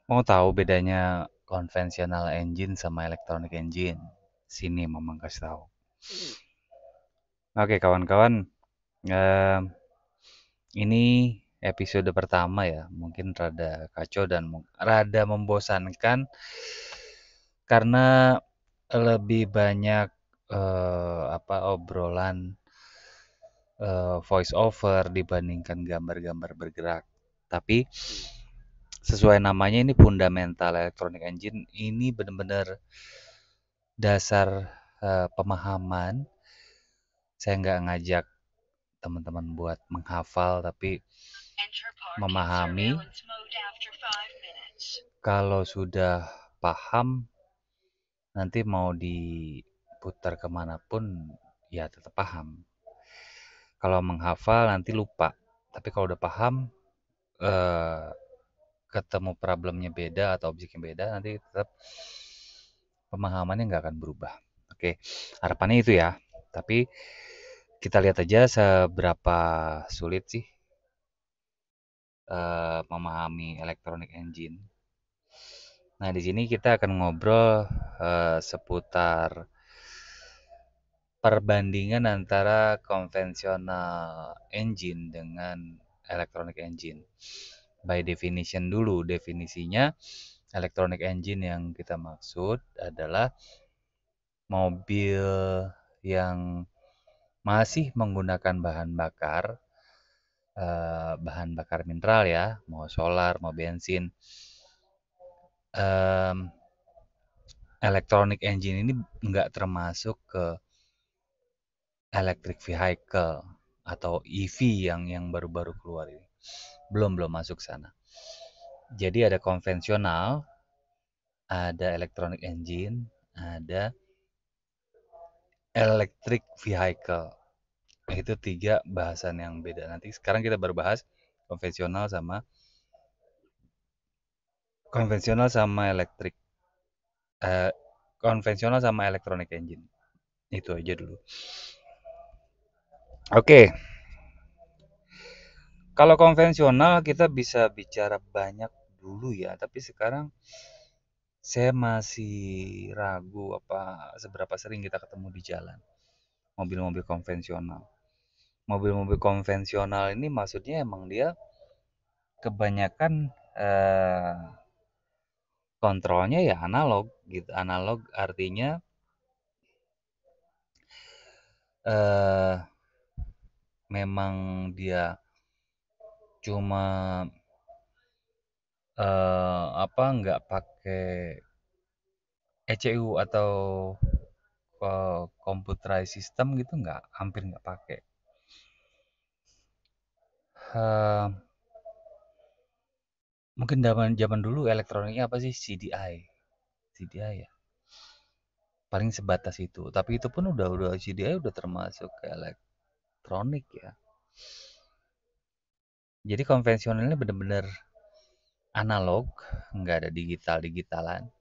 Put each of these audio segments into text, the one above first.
Mau tahu bedanya konvensional engine sama electronic engine? Sini Mamang kasih tahu. Oke kawan-kawan, em, ini episode pertama ya. Mungkin rada kacau dan rada membosankan karena lebih banyak obrolan voice over dibandingkan gambar-gambar bergerak. Tapi sesuai namanya ini fundamental electronic engine, ini benar-benar dasar pemahaman. Saya nggak ngajak teman-teman buat menghafal, tapi memahami. Kalau sudah paham, nanti mau diputar kemanapun, ya tetap paham. Kalau menghafal nanti lupa. Tapi kalau udah paham, eh, ketemu problemnya beda atau objeknya beda, nanti tetap pemahamannya nggak akan berubah. Oke, harapannya itu ya. Tapi kita lihat aja seberapa sulit sih memahami electronic engine. Nah, di sini kita akan ngobrol seputar perbandingan antara konvensional engine dengan electronic engine. By definition dulu, definisinya electronic engine yang kita maksud adalah mobil yang masih menggunakan bahan bakar mineral ya, mau solar, mau bensin. Electronic engine ini nggak termasuk ke electric vehicle atau EV yang baru-baru keluar ini. Belum masuk sana. Jadi ada konvensional, ada electronic engine, ada electric vehicle. Itu tiga bahasan yang beda. Nanti sekarang kita baru bahas konvensional sama elektrik. Eh, konvensional sama electronic engine. Itu aja dulu. Oke, kalau konvensional kita bisa bicara banyak dulu ya, tapi sekarang saya masih ragu apa seberapa sering kita ketemu di jalan mobil-mobil konvensional. Mobil-mobil konvensional ini maksudnya emang dia kebanyakan eh, kontrolnya ya analog gitu. Analog artinya eh, memang dia cuma nggak pakai ECU atau computerized system gitu nggak, hampir nggak pakai. Eh, Mungkin zaman dulu elektroniknya apa sih, CDI ya. Paling sebatas itu. Tapi itu pun udah CDI udah termasuk ke elektronik ya. Jadi konvensionalnya bener-bener analog, nggak ada digital-digitalan.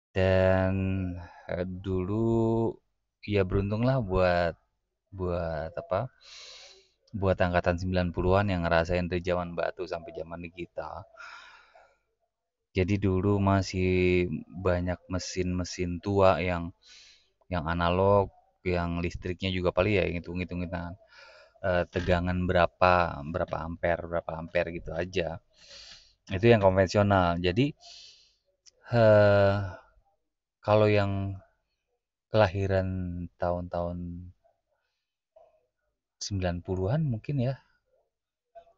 Dan dulu ya beruntunglah buat buat apa? Buat angkatan 90-an yang ngerasain dari zaman batu sampai zaman digital. Jadi dulu masih banyak mesin-mesin tua yang analog, yang listriknya juga paling ya hitung-hitung tegangan berapa ampere gitu aja. Itu yang konvensional. Jadi eh, kalau yang kelahiran tahun-tahun 90-an mungkin ya,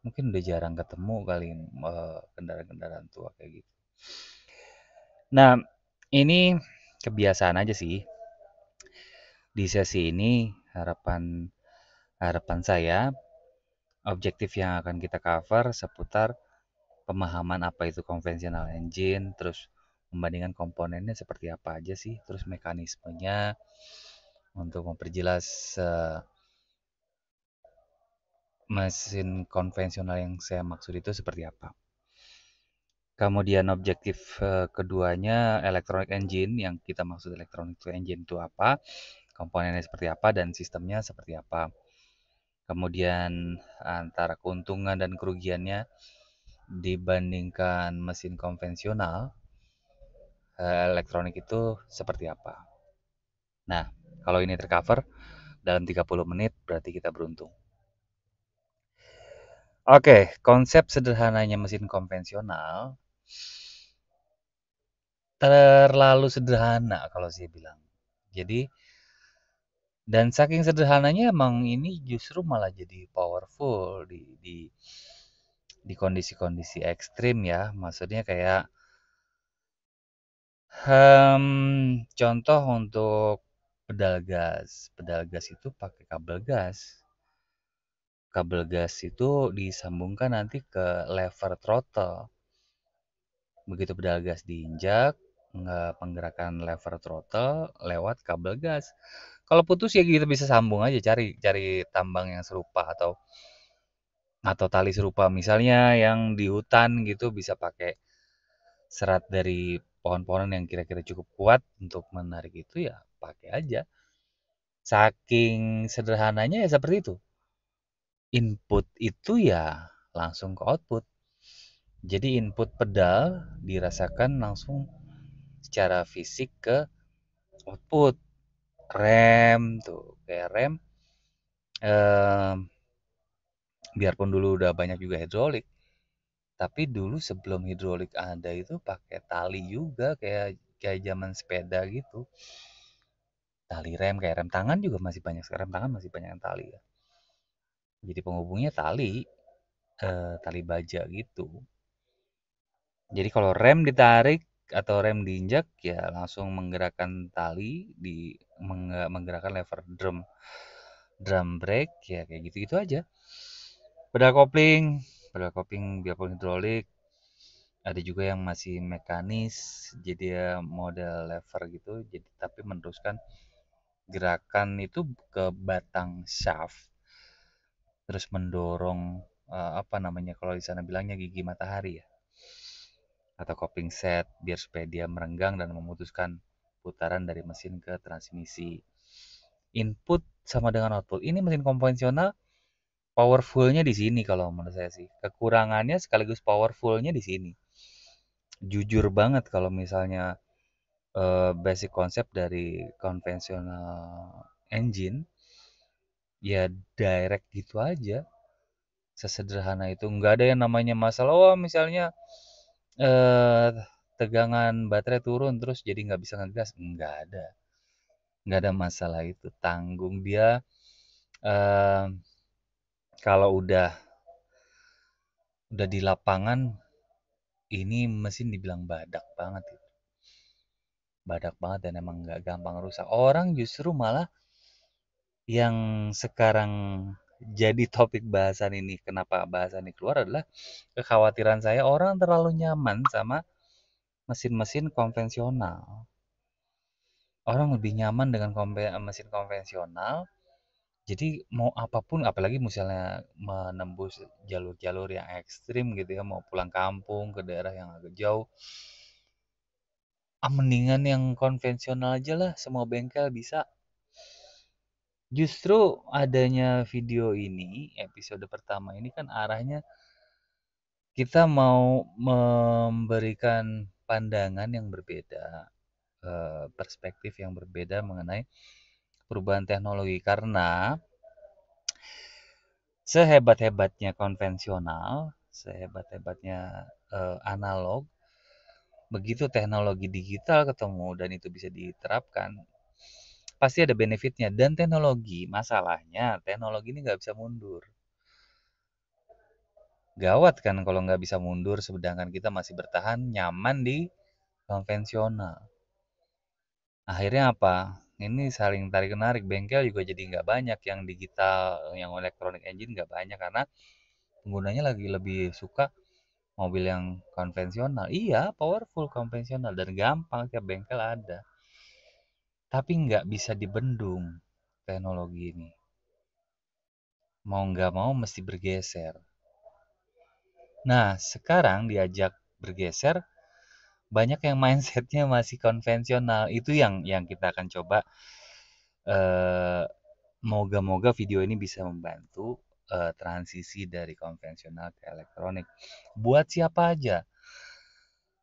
mungkin udah jarang ketemu kali kendaraan-kendaraan tua kayak gitu. Nah, ini kebiasaan aja sih. Di sesi ini harapan harapan saya objektif yang akan kita cover seputar pemahaman apa itu konvensional engine, terus membandingkan komponennya seperti apa aja sih, terus mekanismenya untuk memperjelas mesin konvensional yang saya maksud itu seperti apa. Kemudian objektif keduanya electronic engine, yang kita maksud electronic engine itu apa, komponennya seperti apa, dan sistemnya seperti apa. Kemudian antara keuntungan dan kerugiannya dibandingkan mesin konvensional, elektronik itu seperti apa. Nah, kalau ini tercover dalam 30 menit berarti kita beruntung. Oke, konsep sederhananya mesin konvensional terlalu sederhana kalau saya bilang. Jadi, dan saking sederhananya emang ini justru malah jadi powerful di kondisi-kondisi ekstrim ya. Maksudnya kayak contoh untuk pedal gas. Pedal gas itu pakai kabel gas. Kabel gas itu disambungkan nanti ke lever throttle. Begitu pedal gas diinjak, nggak penggerakan lever throttle lewat kabel gas. Kalau putus ya kita bisa sambung aja, cari cari tambang yang serupa atau tali serupa. Misalnya yang di hutan gitu bisa pakai serat dari pohon-pohonan yang kira-kira cukup kuat untuk menarik itu ya pakai aja. Saking sederhananya ya seperti itu. Input itu ya langsung ke output. Jadi input pedal dirasakan langsung secara fisik ke output. Rem tuh, kayak rem eh, biarpun dulu udah banyak juga hidrolik, tapi dulu sebelum hidrolik ada itu pakai tali juga kayak kayak zaman sepeda gitu. Tali rem kayak rem tangan juga masih banyak, sekarang rem tangan masih banyak yang tali ya. Jadi penghubungnya tali, tali baja gitu. Jadi kalau rem ditarik atau rem diinjak ya langsung menggerakkan tali di menggerakkan lever drum drum brake ya kayak gitu-gitu aja. Pedal kopling, pedal kopling biarpun hidrolik, ada juga yang masih mekanis, jadi ya model lever gitu, jadi tapi meneruskan gerakan itu ke batang shaft, terus mendorong apa namanya kalau di sana bilangnya gigi matahari ya, atau kopling set biar supaya dia merenggang dan memutuskan putaran dari mesin ke transmisi. Input sama dengan output. Ini mesin konvensional powerfulnya di sini kalau menurut saya sih. Kekurangannya sekaligus powerfulnya di sini. Jujur banget kalau misalnya basic konsep dari konvensional engine ya direct gitu aja. Sesederhana itu. Nggak ada yang namanya masalah. Oh misalnya eh tegangan baterai turun terus jadi nggak bisa ngegas. Nggak ada. Nggak ada masalah itu. Tanggung dia eh kalau udah di lapangan ini mesin dibilang badak banget itu. Badak banget dan emang nggak gampang rusak. Orang justru malah yang sekarang jadi topik bahasan ini, kenapa bahasan ini keluar adalah kekhawatiran saya orang terlalu nyaman sama mesin-mesin konvensional. Orang lebih nyaman dengan mesin konvensional, jadi mau apapun, apalagi misalnya menembus jalur-jalur yang ekstrim gitu ya, mau pulang kampung ke daerah yang agak jauh, mendingan yang konvensional aja lah, semua bengkel bisa. Justru adanya video ini, episode pertama ini kan arahnya kita mau memberikan pandangan yang berbeda, perspektif yang berbeda mengenai perubahan teknologi. Karena sehebat-hebatnya konvensional, sehebat-hebatnya analog, begitu teknologi digital ketemu dan itu bisa diterapkan, pasti ada benefitnya. Dan teknologi, masalahnya teknologi ini nggak bisa mundur. Gawat kan kalau nggak bisa mundur, sedangkan kita masih bertahan nyaman di konvensional. Akhirnya apa? Ini saling tarik-menarik. Bengkel juga jadi nggak banyak yang digital, yang electronic engine nggak banyak karena penggunanya lagi lebih suka mobil yang konvensional. Iya, powerful konvensional dan gampang tiap bengkel ada. Tapi nggak bisa dibendung teknologi ini. Mau nggak mau mesti bergeser. Nah, sekarang diajak bergeser, banyak yang mindsetnya masih konvensional. Itu yang kita akan coba. eh Moga-moga video ini bisa membantu. transisi dari konvensional ke elektronik. Buat siapa aja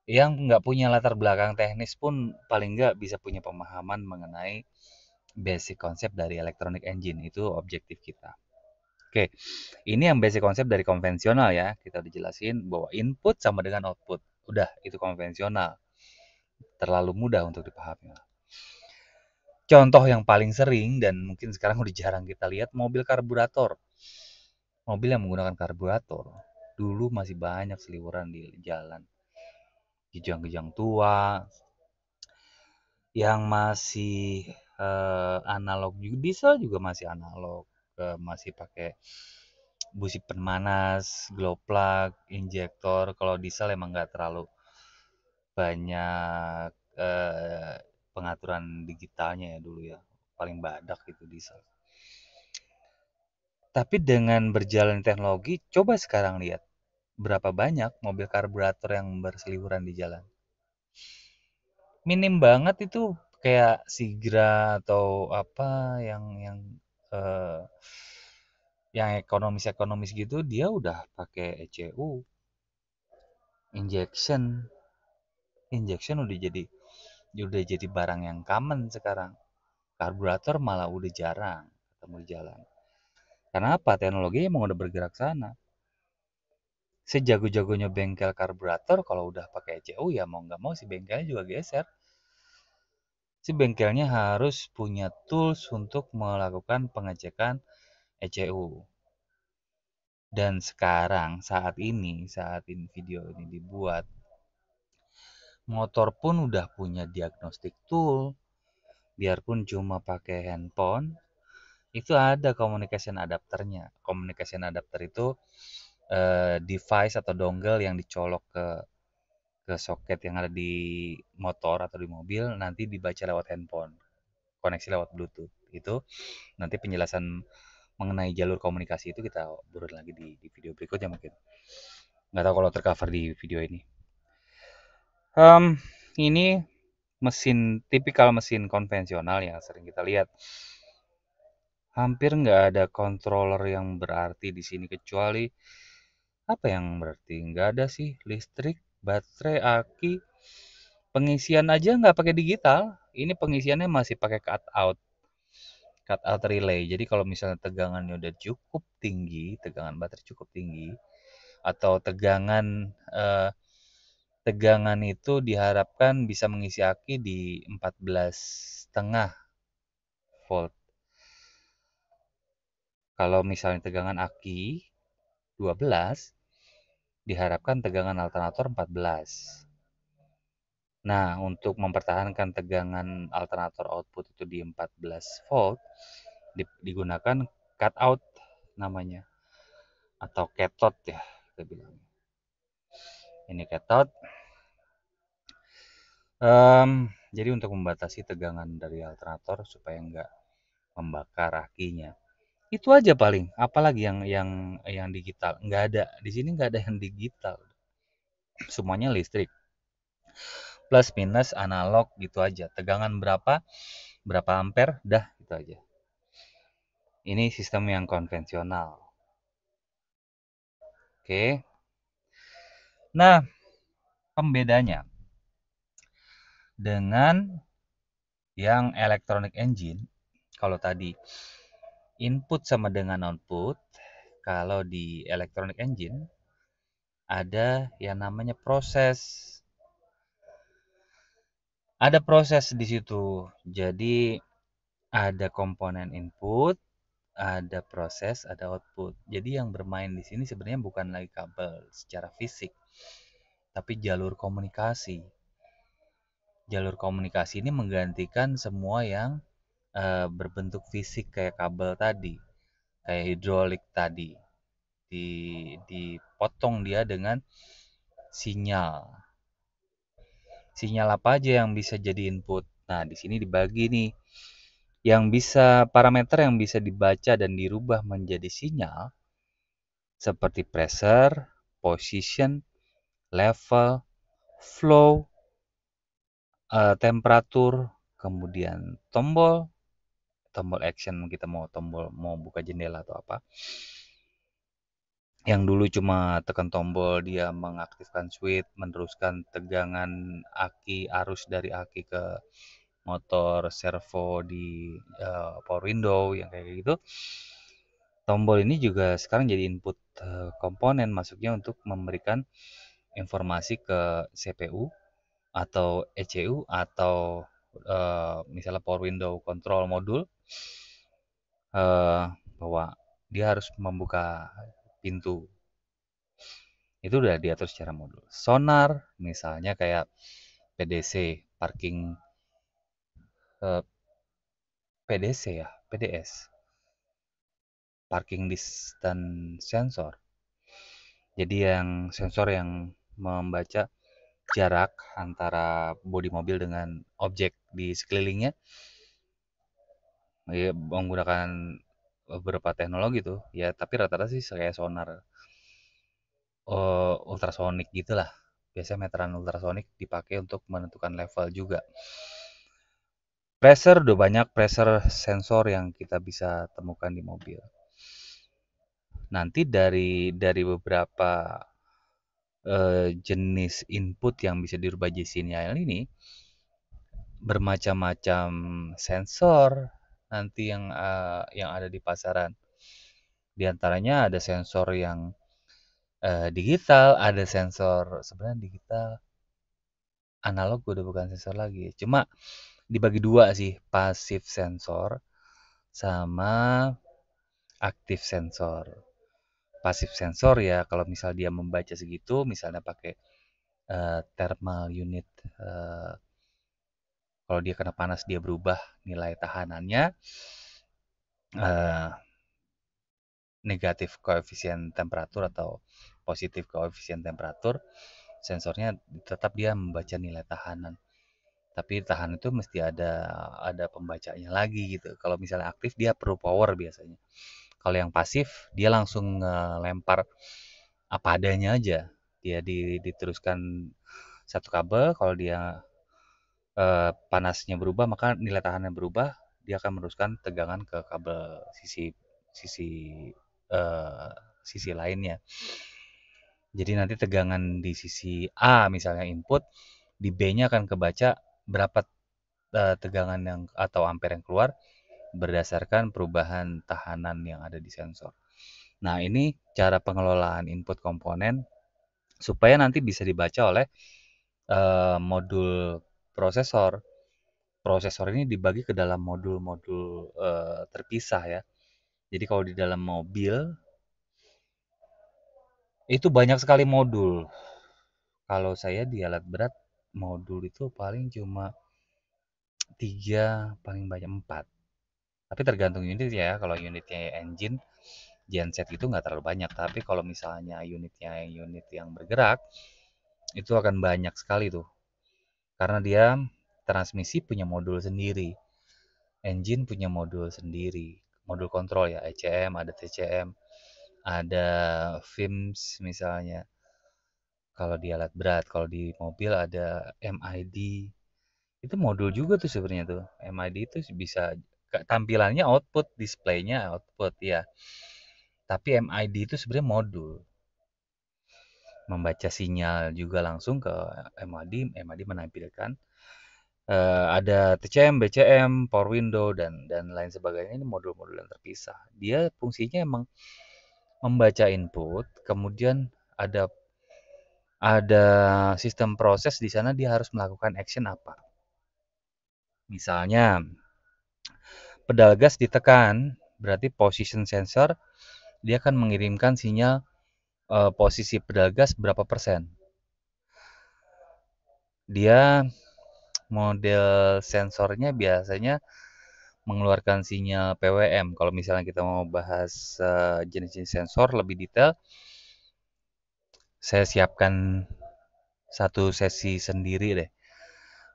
yang nggak punya latar belakang teknis pun paling nggak bisa punya pemahaman mengenai basic konsep dari electronic engine. Itu objektif kita. Oke, ini yang basic konsep dari konvensional ya. Kita udah jelasin bahwa input sama dengan output. Udah, itu konvensional. Terlalu mudah untuk dipahami. Contoh yang paling sering dan mungkin sekarang udah jarang kita lihat, mobil karburator. Mobil yang menggunakan karburator. Dulu masih banyak seliweran di jalan. Gijang-gijang tua, yang masih analog juga, diesel juga masih analog, masih pakai busi pemanas, glow plug, injektor. Kalau diesel emang nggak terlalu banyak pengaturan digitalnya ya dulu ya, paling badak itu diesel. Tapi dengan berjalan teknologi, coba sekarang lihat berapa banyak mobil karburator yang berseliweran di jalan. Minim banget itu, kayak Sigra atau apa eh, yang ekonomis-ekonomis gitu, dia udah pakai ECU, injection. Injection udah jadi barang yang common sekarang. Karburator malah udah jarang ketemu di jalan. Karena apa? Teknologi emang udah bergerak sana. Sejago-jagonya bengkel karburator kalau udah pakai ECU ya mau nggak mau si bengkelnya juga geser. Si bengkelnya harus punya tools untuk melakukan pengecekan ECU. Dan sekarang saat ini video ini dibuat, motor pun udah punya diagnostic tool. Biarpun cuma pakai handphone, itu ada communication adapternya. Communication adapter itu device atau dongle yang dicolok ke soket yang ada di motor atau di mobil, nanti dibaca lewat handphone, koneksi lewat Bluetooth. Itu nanti penjelasan mengenai jalur komunikasi itu kita urut lagi di video berikutnya mungkin. Nggak tahu kalau tercover di video ini. Ini tipikal mesin konvensional yang sering kita lihat. Hampir nggak ada controller yang berarti di sini, kecuali apa yang berarti? Nggak ada sih. Listrik, baterai, aki, pengisian aja nggak pakai digital. Ini pengisiannya masih pakai cut out relay. Jadi kalau misalnya tegangannya udah cukup tinggi, tegangan baterai cukup tinggi, atau eh, tegangan itu diharapkan bisa mengisi aki di 14,5 volt. Kalau misalnya tegangan aki 12, diharapkan tegangan alternator 14. Nah, untuk mempertahankan tegangan alternator output itu di 14 volt, digunakan cutout namanya, atau cathode ya kita bilang. Ini cathode. Jadi untuk membatasi tegangan dari alternator supaya nggak membakar akinya. Itu aja paling. Apalagi yang digital? Nggak ada. Di sini nggak ada yang digital. Semuanya listrik. Plus minus analog gitu aja. Tegangan berapa ampere, dah gitu aja. Ini sistem yang konvensional. Oke. Nah, pembedanya dengan yang electronic engine, kalau tadi input sama dengan output, kalau di electronic engine ada yang namanya proses. Ada proses di situ. Jadi ada komponen input, ada proses, ada output. Jadi yang bermain di sini sebenarnya bukan lagi kabel secara fisik, tapi jalur komunikasi. Jalur komunikasi ini menggantikan semua yang berbentuk fisik kayak kabel tadi, kayak hidrolik tadi. Dipotong dia dengan sinyal. Sinyal apa aja yang bisa jadi input? Nah, di sini dibagi nih. Parameter yang bisa dibaca dan dirubah menjadi sinyal seperti pressure, position, level, flow, temperatur, kemudian tombol action, kita mau buka jendela atau apa. Yang dulu cuma tekan tombol dia mengaktifkan switch, meneruskan tegangan aki, arus dari aki ke motor servo di power window yang kayak gitu. Tombol ini juga sekarang jadi input komponen masuknya untuk memberikan informasi ke CPU atau ECU atau misalnya power window control modul bahwa dia harus membuka pintu. Itu udah diatur secara modul. Sonar misalnya kayak PDC, parking eh, PDC ya, PDS, parking distance sensor. Jadi yang sensor yang membaca jarak antara bodi mobil dengan objek di sekelilingnya, ya, menggunakan beberapa teknologi tuh ya, tapi rata-rata sih kayak sonar ultrasonik gitulah. Biasanya meteran ultrasonik dipakai untuk menentukan level juga. Pressure udah banyak pressure sensor yang kita bisa temukan di mobil. Nanti dari beberapa jenis input yang bisa dirubah jadi sinyal ini, bermacam-macam sensor nanti yang ada di pasaran. Di antaranya ada sensor yang digital, ada sensor sebenarnya digital analog udah bukan sensor lagi. Cuma dibagi dua sih, pasif sensor sama aktif sensor. Pasif sensor ya kalau misal dia membaca segitu, misalnya pakai thermal unit, eh, kalau dia kena panas dia berubah nilai tahanannya, eh, negatif koefisien temperatur atau positif koefisien temperatur, sensornya tetap dia membaca nilai tahanan. Tapi tahan itu mesti ada pembacanya lagi gitu. Kalau misalnya aktif dia perlu power biasanya. Kalau yang pasif dia langsung lempar apa adanya aja. Dia diteruskan satu kabel, kalau dia panasnya berubah maka nilai tahannya berubah, dia akan meneruskan tegangan ke kabel sisi sisi eh, sisi lainnya. Jadi nanti tegangan di sisi A misalnya input, di B-nya akan kebaca berapa tegangan yang atau ampere yang keluar berdasarkan perubahan tahanan yang ada di sensor. Nah, ini cara pengelolaan input komponen supaya nanti bisa dibaca oleh modul prosesor. Prosesor ini dibagi ke dalam modul-modul terpisah ya. Jadi kalau di dalam mobil itu banyak sekali modul. Kalau saya di alat berat modul itu paling cuma 3, paling banyak 4. Tapi tergantung unit ya. Kalau unitnya engine, genset itu nggak terlalu banyak. Tapi kalau misalnya unitnya unit yang bergerak, itu akan banyak sekali tuh. Karena dia transmisi punya modul sendiri. Engine punya modul sendiri. Modul kontrol ya, ECM, ada TCM, ada FIMS misalnya. Kalau di alat berat, kalau di mobil ada MID. Itu modul juga tuh sebenarnya tuh. MID itu bisa tampilannya output, displaynya output ya. Tapi MID itu sebenarnya modul. Membaca sinyal juga langsung ke MID, MID menampilkan ada TCM, BCM, power window dan lain sebagainya. Ini modul-modul yang terpisah. Dia fungsinya emang membaca input, kemudian ada sistem proses di sana dia harus melakukan action apa. Misalnya pedal gas ditekan, berarti position sensor dia akan mengirimkan sinyal posisi pedal gas berapa persen. Dia model sensornya biasanya mengeluarkan sinyal PWM. Kalau misalnya kita mau bahas jenis-jenis sensor lebih detail, saya siapkan satu sesi sendiri deh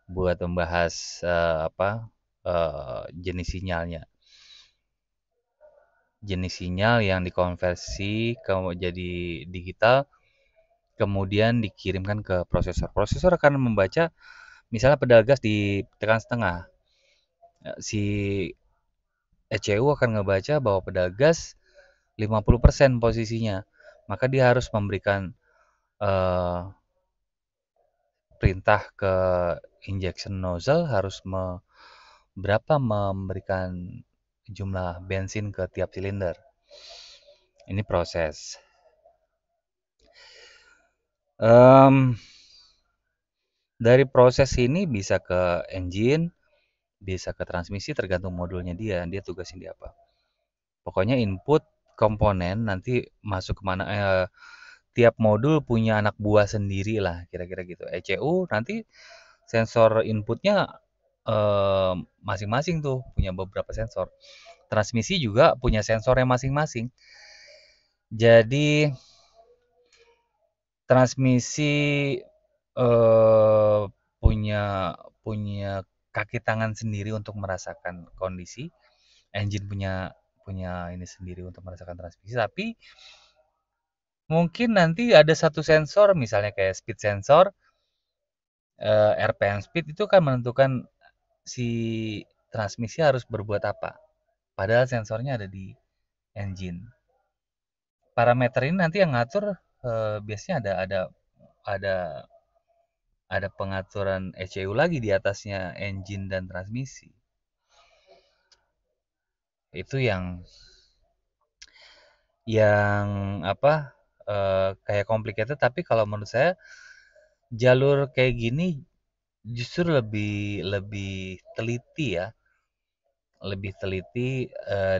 buat membahas jenis sinyalnya. Jenis sinyal yang dikonversi jadi digital, kemudian dikirimkan ke prosesor. Prosesor akan membaca, misalnya pedal gas ditekan setengah, si ECU akan ngebaca bahwa pedal gas 50% posisinya. maka dia harus memberikan eh, perintah ke injection nozzle harus berapa memberikan jumlah bensin ke tiap silinder. Ini proses. Em, dari proses ini bisa ke engine, bisa ke transmisi tergantung modulnya dia tugasnya di apa. Pokoknya input komponen nanti masuk kemana, tiap modul punya anak buah sendiri lah, kira-kira gitu. ECU nanti sensor inputnya masing-masing tuh, punya beberapa sensor. Transmisi juga punya sensornya masing-masing. Jadi transmisi eh, punya punya kaki tangan sendiri untuk merasakan kondisi, engine punya punya ini sendiri untuk merasakan transmisi, tapi mungkin nanti ada satu sensor misalnya kayak speed sensor, RPM speed itu kan menentukan si transmisi harus berbuat apa. Padahal sensornya ada di engine. Parameter ini nanti yang ngatur biasanya ada ada pengaturan ECU lagi di atasnya engine dan transmisi. Itu yang apa kayak complicated, tapi kalau menurut saya jalur kayak gini justru lebih lebih teliti ya, lebih teliti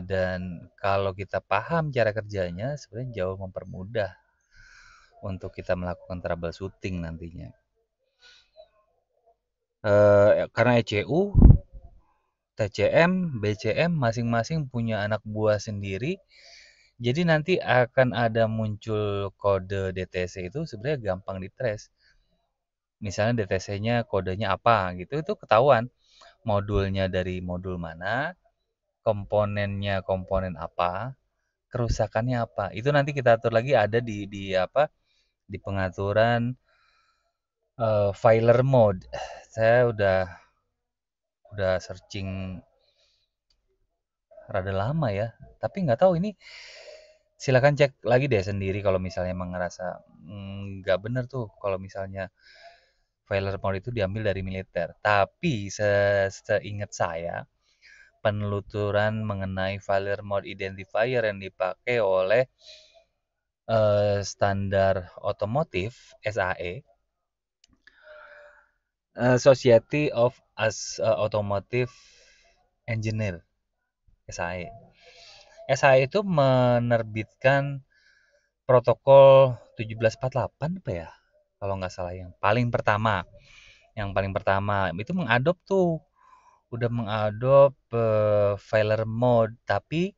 dan kalau kita paham cara kerjanya sebenarnya jauh mempermudah untuk kita melakukan troubleshooting nantinya. Karena ECU, TCM, BCM masing-masing punya anak buah sendiri. Jadi nanti akan ada muncul kode DTC itu sebenarnya gampang di-trace. Misalnya DTC-nya kodenya apa gitu, itu ketahuan. Modulnya dari modul mana, komponennya komponen apa, kerusakannya apa. Itu nanti kita atur lagi ada di apa? Di pengaturan filer mode. Saya udah searching rada lama ya, tapi nggak tahu ini, silakan cek lagi deh sendiri kalau misalnya emang ngerasa nggak bener tuh kalau misalnya filer mode itu diambil dari militer. Tapi seingat saya, penelusuran mengenai failure mode identifier yang dipakai oleh standar otomotif SAE, Society of Automotive Engineer SAE. SAE itu menerbitkan protokol 1748 apa ya? Kalau nggak salah yang paling pertama. Yang paling pertama itu mengadop tuh, udah mengadop failure mode, tapi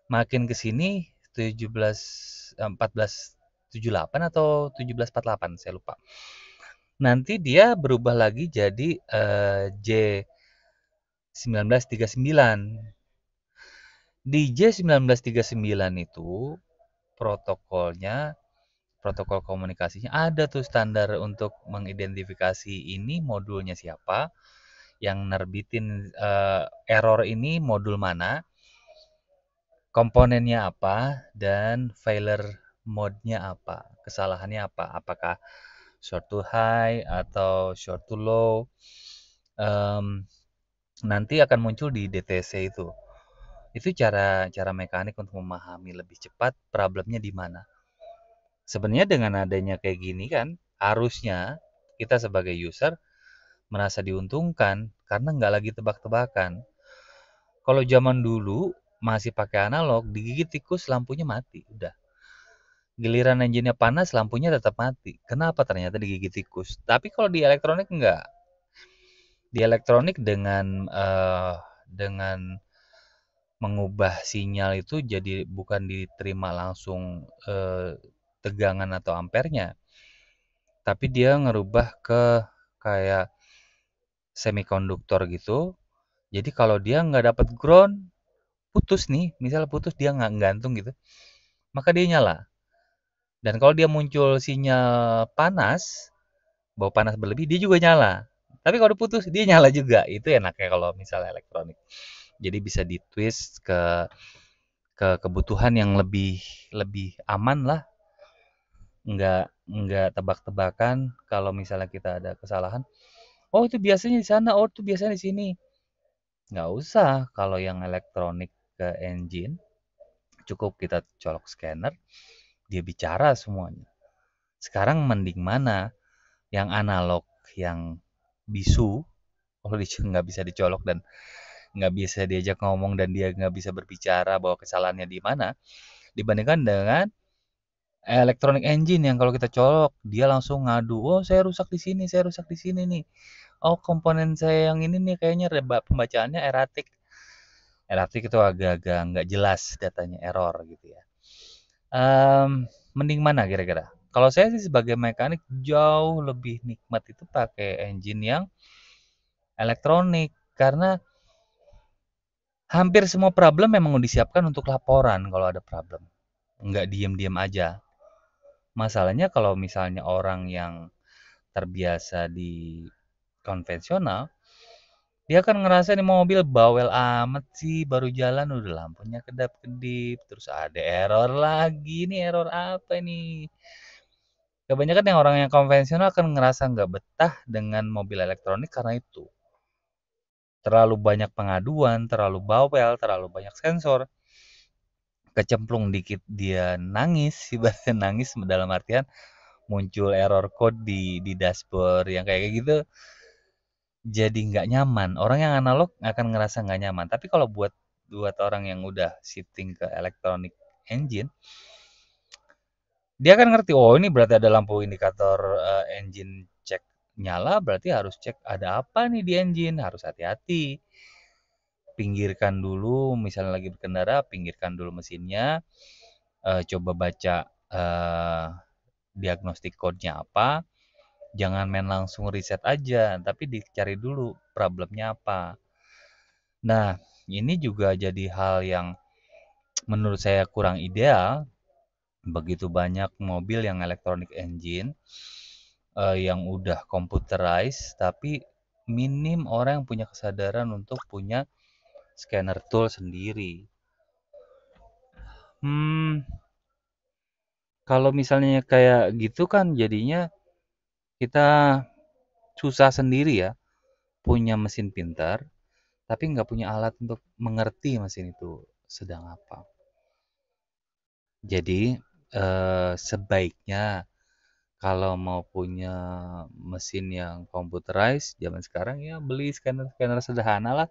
makin ke sini 17 1478 atau 1748 saya lupa. Nanti dia berubah lagi jadi J1939. Di J1939 itu protokolnya, protokol komunikasinya ada tuh standar untuk mengidentifikasi ini modulnya siapa, yang nerbitin error ini modul mana, komponennya apa, dan failure mode-nya apa, kesalahannya apa, apakah short to high atau short to low. Em, Nanti akan muncul di DTC itu. Itu cara cara mekanik untuk memahami lebih cepat problemnya di mana. Sebenarnya dengan adanya kayak gini kan, harusnya kita sebagai user merasa diuntungkan karena nggak lagi tebak-tebakan. Kalau zaman dulu masih pakai analog, digigit tikus lampunya mati, udah. Giliran engine-nya panas, lampunya tetap mati. Kenapa? Ternyata digigit tikus. Tapi kalau di elektronik enggak. Di elektronik dengan mengubah sinyal itu jadi bukan diterima langsung tegangan atau ampernya, tapi dia ngerubah ke kayak semikonduktor gitu. Jadi kalau dia nggak dapat ground, putus nih, misal putus dia nggak gantung gitu, maka dia nyala. Dan kalau dia muncul sinyal panas, bau panas berlebih, dia juga nyala. Tapi kalau diputus, dia nyala juga. Itu enaknya kalau misalnya elektronik. Jadi bisa ditwist ke kebutuhan yang lebih lebih aman lah. nggak tebak-tebakan kalau misalnya kita ada kesalahan, "Oh itu biasanya di sana, oh itu biasanya di sini." Nggak usah, kalau yang elektronik ke engine, cukup kita colok scanner, dia bicara semuanya. Sekarang mending mana? Yang analog, yang bisu, kalau nggak bisa dicolok dan nggak bisa diajak ngomong dan dia nggak bisa berbicara bahwa kesalahannya di mana, dibandingkan dengan electronic engine yang kalau kita colok, dia langsung ngadu, "Oh, saya rusak di sini, saya rusak di sini nih. Oh, komponen saya yang ini nih kayaknya pembacaannya erratic." Erratic itu agak-agak nggak jelas datanya, error gitu ya. Mending mana kira-kira? Kalau saya sih sebagai mekanik jauh lebih nikmat itu pakai engine yang elektronik karena hampir semua problem memang disiapkan untuk laporan kalau ada problem. Nggak diem-diem aja. Masalahnya kalau misalnya orang yang terbiasa di konvensional, dia kan ngerasa nih mobil bawel amat sih, baru jalan udah lampunya kedap-kedip, terus ada error lagi, nih error apa ini? Kebanyakan yang orang yang konvensional akan ngerasa nggak betah dengan mobil elektronik karena itu. Terlalu banyak pengaduan, terlalu bawel, terlalu banyak sensor. Kecemplung dikit dia nangis, ibaratnya nangis dalam artian muncul error code di dashboard yang kayak gitu, jadi nggak nyaman. Orang yang analog akan ngerasa nggak nyaman. Tapi kalau buat buat orang yang udah shifting ke electronic engine, dia kan ngerti, oh ini berarti ada lampu indikator engine cek nyala, berarti harus cek ada apa nih di engine, harus hati-hati. Pinggirkan dulu, misalnya lagi berkendara, pinggirkan dulu mesinnya, coba baca diagnostik code-nya apa, jangan main langsung reset aja, tapi dicari dulu problemnya apa. Nah, ini juga jadi hal yang menurut saya kurang ideal. Begitu banyak mobil yang electronic engine, yang udah computerized, tapi minim orang yang punya kesadaran untuk punya scanner tool sendiri. Hmm, kalau misalnya kayak gitu kan jadinya kita susah sendiri ya, punya mesin pintar, tapi nggak punya alat untuk mengerti mesin itu sedang apa. Jadi, sebaiknya kalau mau punya mesin yang computerized zaman sekarang ya beli scanner-scanner sederhana lah,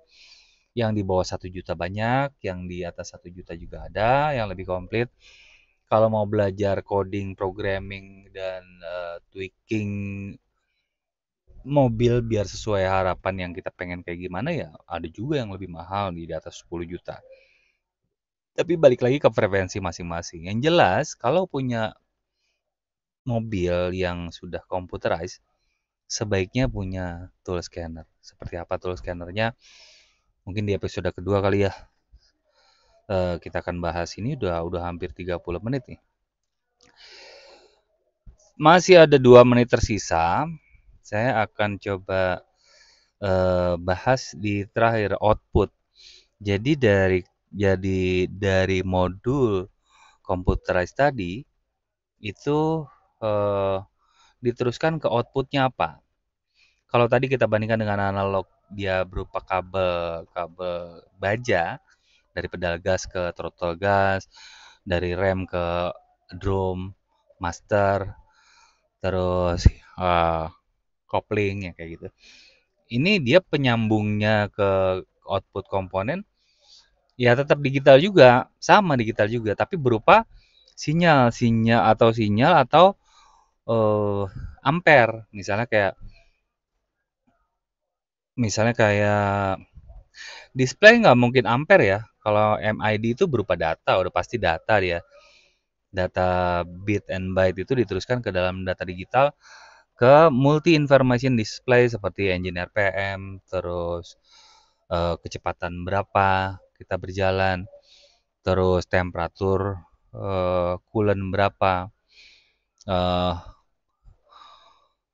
yang di bawah 1 juta banyak, yang di atas 1 juta juga ada, yang lebih komplit. Kalau mau belajar coding, programming, dan tweaking mobil biar sesuai harapan yang kita pengen kayak gimana ya, ada juga yang lebih mahal di atas 10 juta. Tapi balik lagi ke preferensi masing-masing. Yang jelas, kalau punya mobil yang sudah computerized, sebaiknya punya tool scanner. Seperti apa tool scannernya? Mungkin di episode kedua kali ya. Kita akan bahas ini udah hampir 30 menit nih. Masih ada 2 menit tersisa. Saya akan coba bahas di terakhir output. Jadi dari modul computerized tadi itu eh, diteruskan ke outputnya apa. Kalau tadi kita bandingkan dengan analog, dia berupa kabel kabel baja dari pedal gas ke throttle gas, dari rem ke drum, master, terus kopling ya kayak gitu. Ini dia penyambungnya ke output komponen, ya tetap digital juga, sama digital juga, tapi berupa sinyal atau eh, ampere. Misalnya kayak display nggak mungkin ampere ya. Kalau MID itu berupa data, udah pasti data dia. Data bit and byte itu diteruskan ke dalam data digital ke multi information display seperti engine RPM, terus kecepatan berapa kita berjalan, terus temperatur coolant berapa, eh,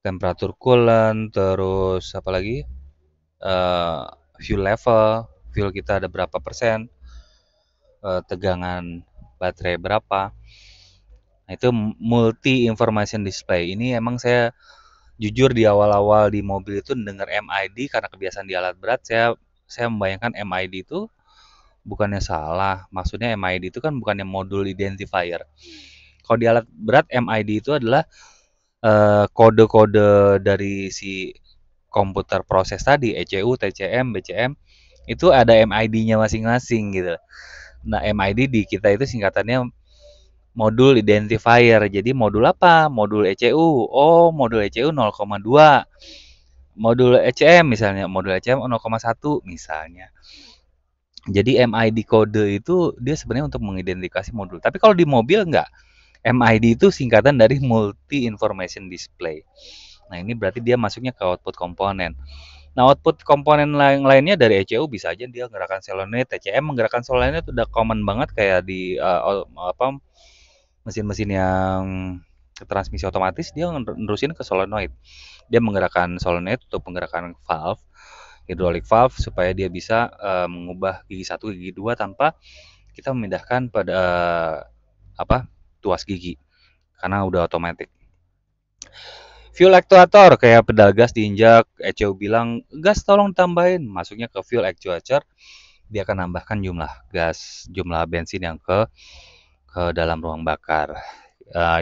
temperatur coolant, terus apa lagi, eh, fuel level, fuel kita ada berapa persen, tegangan baterai berapa. Nah, itu multi information display. Ini emang saya jujur di awal-awal di mobil itu dengar MID karena kebiasaan di alat berat, saya membayangkan MID itu bukannya salah. Maksudnya MID itu kan bukannya modul identifier. Kalau di alat berat MID itu adalah kode-kode dari si komputer proses tadi, ECU, TCM, BCM, itu ada MID-nya masing-masing gitu. Nah, MID di kita itu singkatannya modul identifier. Jadi modul apa? Modul ECU. Oh, modul ECU 0,2. Modul ECM misalnya, modul ECM 0,1 misalnya. Jadi MID kode itu dia sebenarnya untuk mengidentifikasi modul. Tapi kalau di mobil enggak. MID itu singkatan dari multi information display. Nah, ini berarti dia masuknya ke output komponen. Nah, output komponen lainnya dari ECU bisa aja dia menggerakkan solenoid, TCM menggerakkan solenoid itu udah common banget kayak di apa mesin-mesin yang transmisi otomatis dia nerusin ke solenoid. Dia menggerakkan solenoid untuk menggerakkan valve, hydraulic valve supaya dia bisa mengubah gigi 1 gigi 2 tanpa kita memindahkan pada apa? Tuas gigi karena udah otomatis. Fuel actuator kayak pedal gas diinjak, ECU bilang gas tolong tambahin, masuknya ke fuel actuator, dia akan nambahkan jumlah gas, jumlah bensin yang ke dalam ruang bakar.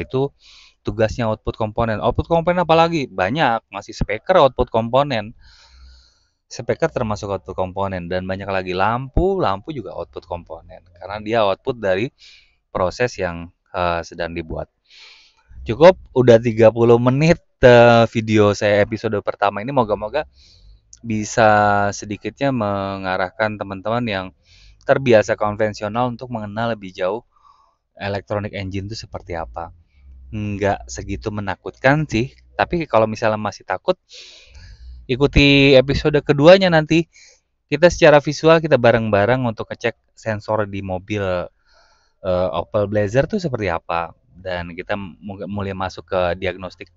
Itu tugasnya output komponen. Output komponen apa lagi? Banyak, masih speaker output komponen. Speaker termasuk output komponen dan banyak lagi lampu juga output komponen karena dia output dari proses yang sedang dibuat. Cukup udah 30 menit video saya episode pertama ini moga-moga bisa sedikitnya mengarahkan teman-teman yang terbiasa konvensional untuk mengenal lebih jauh electronic engine itu seperti apa. Nggak segitu menakutkan sih, tapi kalau misalnya masih takut, ikuti episode keduanya nanti. Kita secara visual kita bareng-bareng untuk ngecek sensor di mobil Opel Blazer tuh seperti apa. Dan kita mulai masuk ke diagnostik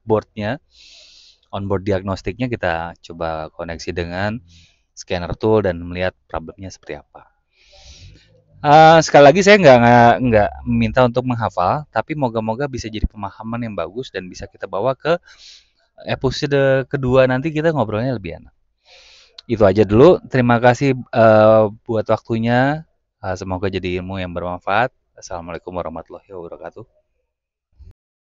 boardnya, onboard diagnostiknya kita coba koneksi dengan scanner tool dan melihat problemnya seperti apa. Sekali lagi saya nggak minta untuk menghafal, tapi moga-moga bisa jadi pemahaman yang bagus dan bisa kita bawa ke episode kedua nanti kita ngobrolnya lebih enak. Itu aja dulu. Terima kasih buat waktunya. Semoga jadi ilmu yang bermanfaat. Assalamualaikum warahmatullahi wabarakatuh.